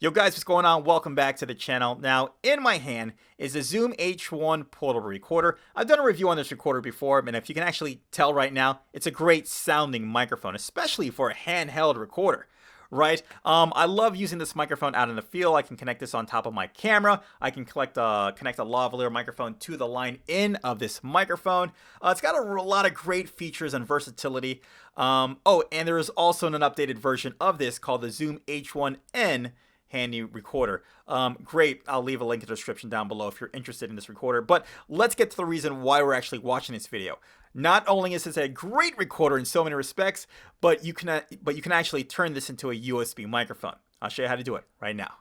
Yo guys, what's going on? Welcome back to the channel. Now, in my hand is a Zoom H1 portable recorder. I've done a review on this recorder before, and if you can actually tell right now, it's a great sounding microphone, especially for a handheld recorder, right? I love using this microphone out in the field. I can connect this on top of my camera. I can connect a lavalier microphone to the line in of this microphone. It's got a lot of great features and versatility. Oh, and there is also an updated version of this called the Zoom H1N handy recorder. Great. I'll leave a link in the description down below if you're interested in this recorder. But let's get to the reason why we're actually watching this video. Not only is this a great recorder in so many respects, but you can actually turn this into a USB microphone. I'll show you how to do it right now.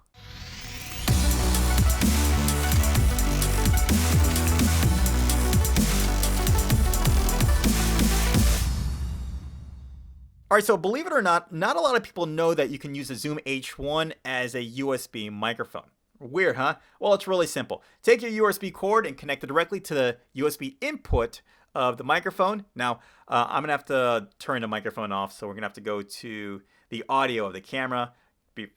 All right, so believe it or not a lot of people know that you can use the Zoom H1 as a USB microphone. Weird, huh? Well, it's really simple. Take your USB cord and connect it directly to the USB input of the microphone. Now, I'm gonna have to turn the microphone off, so we're gonna have to go to the audio of the camera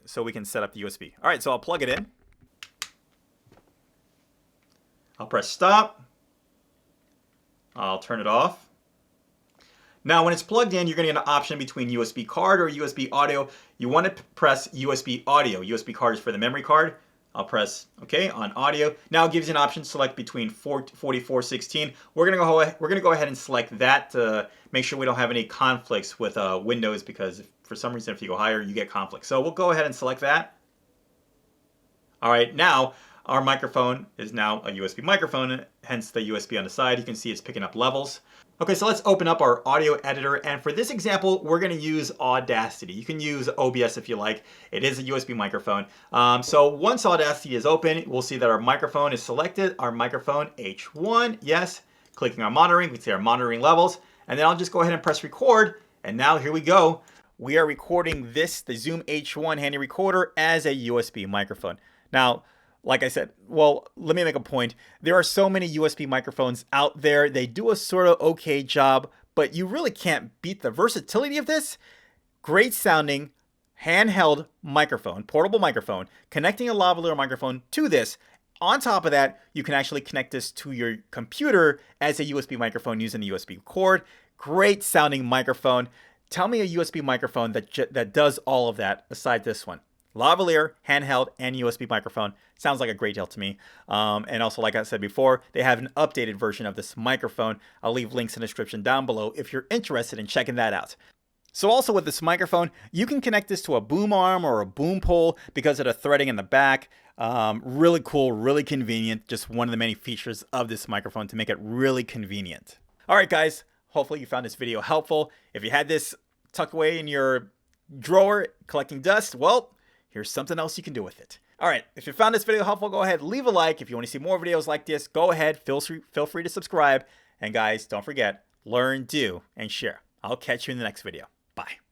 so we can set up the USB. All right, so I'll plug it in. I'll press stop. I'll turn it off. Now, when it's plugged in, you're going to get an option between USB card or USB audio. You want to press USB audio. USB card is for the memory card. I'll press OK on audio. Now it gives you an option to select between 4416. We're going to go ahead and select that to make sure we don't have any conflicts with Windows, because for some reason if you go higher, you get conflicts. So we'll go ahead and select that. All right, now our microphone is now a USB microphone, hence the USB on the side. You can see it's picking up levels. Okay, so let's open up our audio editor, and for this example, we're going to use Audacity. You can use OBS if you like. It is a USB microphone. So once Audacity is open, we'll see that our microphone is selected. Our microphone H1, yes. Clicking on monitoring, we see our monitoring levels, and then I'll just go ahead and press record, and now here we go. We are recording the Zoom H1 handy recorder as a USB microphone. Now, like I said, well, let me make a point. There are so many USB microphones out there. They do a sort of okay job, but you really can't beat the versatility of this. Great sounding handheld microphone, portable microphone, connecting a lavalier microphone to this. On top of that, you can actually connect this to your computer as a USB microphone using the USB cord. Great sounding microphone. Tell me a USB microphone that does all of that aside this one. Lavalier, handheld, and USB microphone. Sounds like a great deal to me. And also, like I said before, they have an updated version of this microphone. I'll leave links in the description down below if you're interested in checking that out. So also with this microphone, you can connect this to a boom arm or a boom pole because of the threading in the back. Really cool, really convenient. Just one of the many features of this microphone to make it really convenient. All right, guys. Hopefully you found this video helpful. If you had this tucked away in your drawer collecting dust, well, here's something else you can do with it. All right, if you found this video helpful, go ahead, leave a like. If you want to see more videos like this, go ahead, feel free to subscribe. And guys, don't forget, learn, do, and share. I'll catch you in the next video. Bye.